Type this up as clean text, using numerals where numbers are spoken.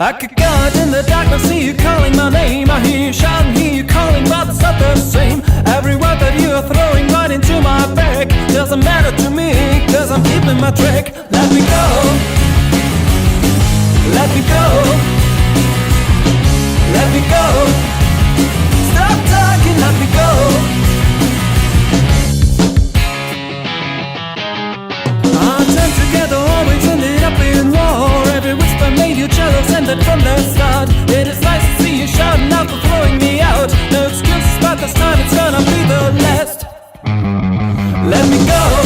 I could go out in the dark, I see you calling my name. I hear you shouting, hear you calling, but it's not the same. Every word that you are throwing right into my back doesn't matter to me, cause I'm keeping my track. Let me go, let me go, let me go. Stop talking, let me go. Our time together always ended up in war. Every whisper made you jealous, and that from the start. It is nice to see you shouting out for throwing me out. No excuses, but this time it's gonna be the last. Let me go.